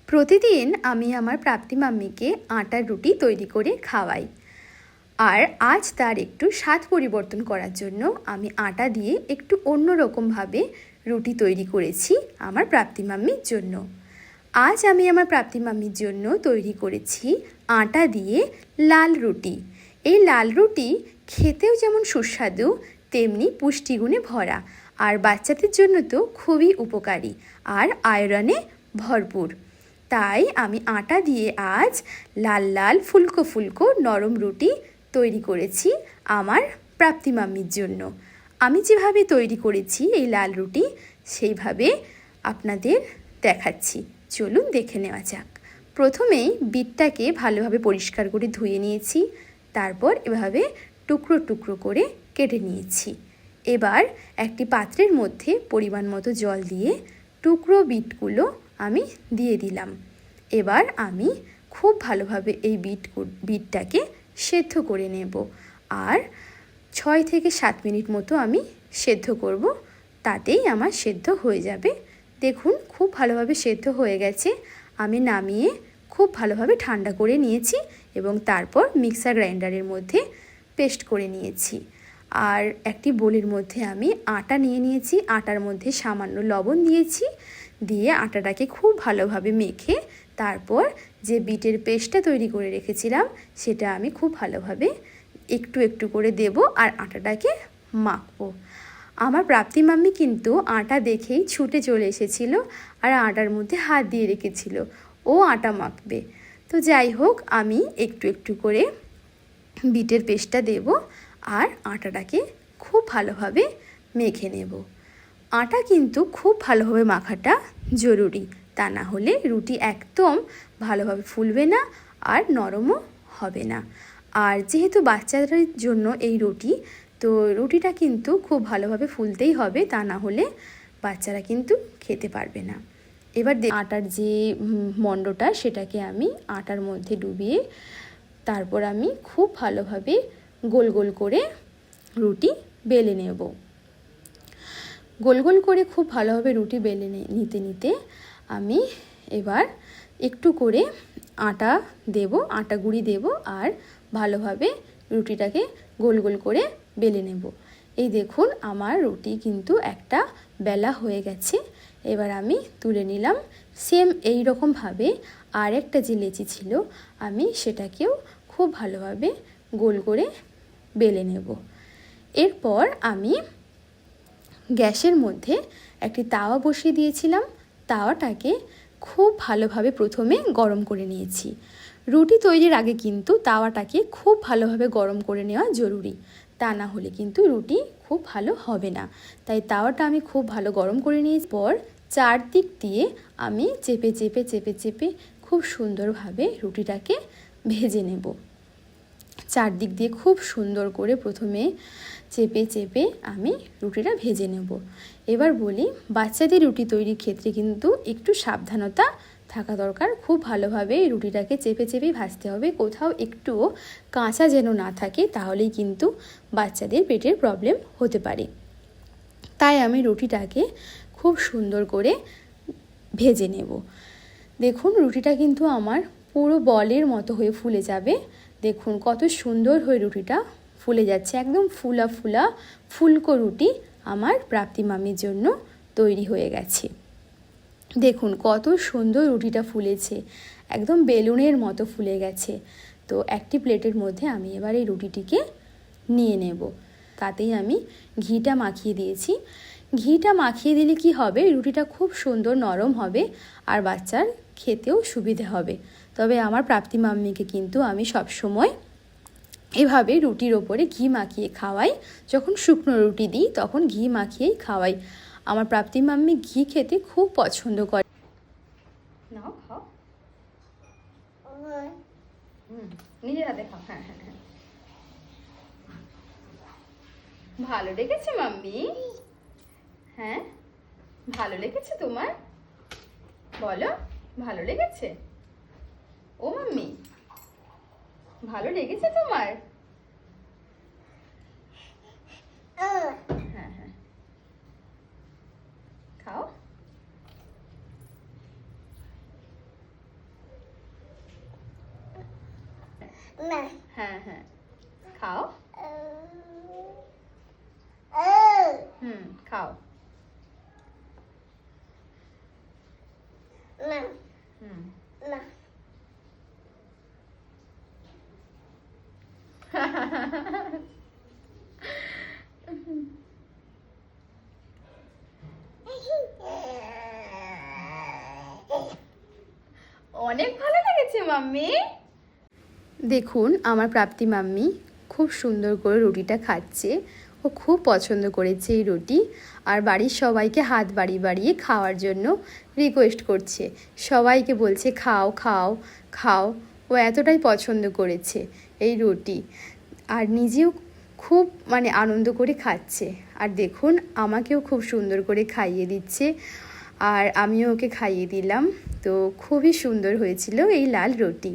প্রতিদিন আমি আমার প্রাপ্তি মাম্মিকে আটার রুটি তৈরি করে খাওয়াই। আর আজ তার একটু স্বাদ পরিবর্তন করার জন্য আমি আটা দিয়ে একটু অন্যরকমভাবে রুটি তৈরি করেছি আমার প্রাপ্তি মাম্মির জন্য। আজ আমি আমার প্রাপ্তি মাম্মির জন্য তৈরি করেছি আটা দিয়ে লাল রুটি। এই লাল রুটি খেতেও যেমন সুস্বাদু তেমনি পুষ্টিগুণে ভরা, আর বাচ্চাদের জন্য তো খুবই উপকারী আর আয়রনে ভরপুর। তাই আমি আটা দিয়ে আজ লাল লাল ফুলকো ফুলকো নরম রুটি তৈরি করেছি আমার প্রাপ্তি মাম্মির জন্য। আমি যেভাবে তৈরি করেছি এই লাল রুটি সেইভাবে আপনাদের দেখাচ্ছি, চলুন দেখে নেওয়া যাক। প্রথমেই বিটটাকে ভালোভাবে পরিষ্কার করে ধুয়ে নিয়েছি, তারপর এভাবে টুকরো টুকরো করে কেটে নিয়েছি। এবার একটি পাত্রের মধ্যে পরিমাণ মতো জল দিয়ে টুকরো বিটগুলো আমি দিয়ে দিলাম। এবার আমি খুব ভালোভাবে এই বিটটাকে সেদ্ধ করে নেব, আর 6 থেকে 7 মিনিট মতো আমি সেদ্ধ করব, তাতেই আমার সেদ্ধ হয়ে যাবে। দেখুন খুব ভালোভাবে সেদ্ধ হয়ে গেছে। আমি নামিয়ে খুব ভালোভাবে ঠান্ডা করে নিয়েছি এবং তারপর মিক্সার গ্রাইন্ডারের মধ্যে পেস্ট করে নিয়েছি। আর একটি বোলের মধ্যে আমি আটা নিয়ে নিয়েছি, আটার মধ্যে সামান্য লবণ দিয়েছি, দিয়ে আটাটাকে খুব ভালোভাবে মেখে তারপর যে বিটের পেস্টটা তৈরি করে রেখেছিলাম সেটা আমি খুব ভালোভাবে একটু একটু করে দেব আর আটাটাকে মাখবো। আমার প্রাপ্তি মাম্মি কিন্তু আটা দেখেই ছুটে চলে এসেছিল আর আটার মধ্যে হাত দিয়ে রেখেছিল, ও আটা মাখবে। তো যাই হোক, আমি একটু একটু করে বিটের পেস্টটা দেব আর আটাটাকে খুব ভালোভাবে মেখে নেব। আটা কিন্তু খুব ভালোভাবে মাখাটা জরুরি, তা না হলে রুটি একদম ভালোভাবে ফুলবে না আর নরমও হবে না। আর যেহেতু বাচ্চাদের জন্য এই রুটি, তো রুটিটা কিন্তু খুব ভালোভাবে ফুলতেই হবে, তা না হলে বাচ্চারা কিন্তু খেতে পারবে না। এবার আটার যে মণ্ডটা সেটাকে আমি আটার মধ্যে ডুবিয়ে তারপর আমি খুব ভালোভাবে গোল গোল করে রুটি বেলে নেব। গোল গোল করে খুব ভালোভাবে রুটি বেলে নিতে নিতে আমি এবার একটু করে আটা দেব, আটা গুঁড়ি দেব আর ভালোভাবে রুটিটাকে গোল গোল করে বেলে নেব। এই দেখুন আমার রুটি কিন্তু একটা বেলা হয়ে গেছে। এবার আমি তুলে নিলাম। সেম এই রকমভাবে আর একটা যে লেচি ছিল আমি সেটাকেও খুব ভালোভাবে গোল করে বেলে নেব। এরপর আমি গ্যাসের মধ্যে একটি তাওয়া বসিয়ে দিয়েছিলাম। তাওয়াটাকে খুব ভালোভাবে প্রথমে গরম করে নিয়েছি। রুটি তৈরির আগে কিন্তু তাওয়াটাকে খুব ভালোভাবে গরম করে নেওয়া জরুরি, তা না হলে কিন্তু রুটি খুব ভালো হবে না। তাই তাওয়াটা আমি খুব ভালো গরম করে নিয়েছি। পর চারদিক দিয়ে আমি চেপে চেপে চেপে চেপে খুব সুন্দরভাবে রুটিটাকে ভেজে নেব। চারদিক দিয়ে খুব সুন্দর করে প্রথমে চেপে চেপে আমি রুটিটা ভেজে নেব। এবার বলি, বাচ্চাদের রুটি তৈরির ক্ষেত্রে কিন্তু একটু সাবধানতা থাকা দরকার। খুব ভালোভাবে রুটিটাকে চেপে চেপে ভাজতে হবে, কোথাও একটুও কাঁচা যেন না থাকে, তাহলেই কিন্তু বাচ্চাদের পেটের প্রবলেম হতে পারে। তাই আমি রুটিটাকে খুব সুন্দর করে ভেজে নেব। দেখুন রুটিটা কিন্তু আমার পুরো বলের মতো হয়ে ফুলে যাবে। দেখুন কত সুন্দর হয়ে রুটিটা ফুলে যাচ্ছে, একদম ফুলা ফুলা ফুলকো রুটি আমার প্রাপ্তি মাম্মির জন্য তৈরি হয়ে গেছে। দেখুন কত সুন্দর রুটিটা ফুলেছে, একদম বেলুনের মতো ফুলে গেছে। তো একটি প্লেটের মধ্যে আমি এবার এই রুটিটিকে নিয়ে নেব। তাতেই আমি ঘিটা মাখিয়ে দিয়েছি। ঘিটা মাখিয়ে দিলে কি হবে, রুটিটা খুব সুন্দর নরম হবে আর বাচ্চার খেতেও সুবিধে হবে। তবে আমার প্রাপ্তি মাম্মিকে কিন্তু আমি সবসময় এভাবে রুটির ওপরে ঘি মাখিয়ে খাওয়াই। যখন শুকনো রুটি দিই তখন ঘি মাখিয়েই খাওয়াই। আমার প্রাপ্তি মাম্মি ঘি খেতে খুব পছন্দ করে। নাও খাও, নিজের হাতে খাও। হ্যাঁ হ্যাঁ হ্যাঁ, ভালো লেগেছে মাম্মি? হ্যাঁ ভালো লেগেছে তোমার? বলো ভালো লেগেছে? ও মাম্মি ভালো লেগেছে তোমার? হ্যাঁ হ্যাঁ, খাও। হ্যাঁ হ্যাঁ, খাও। খাও। অনেক ভালো লেগেছে মাম্মি। দেখুন আমার প্রাপ্তি মাম্মি খুব সুন্দর করে রুটিটা খাচ্ছে। ও খুব পছন্দ করেছে এই রুটি, আর বাড়ির সবাইকে হাত বাড়িয়ে বাড়িয়ে খাওয়ার জন্য রিকোয়েস্ট করছে। সবাইকে বলছে খাও খাও খাও। ও এতটাই পছন্দ করেছে এই রুটি, আর নিজেও খুব আনন্দ করে খাচ্ছে। আর দেখুন আমাকেও খুব সুন্দর করে খাইয়ে দিচ্ছে, আর আমিও ওকে খাইয়ে দিলাম। তো খুবই সুন্দর হয়েছিল এই লাল রুটি।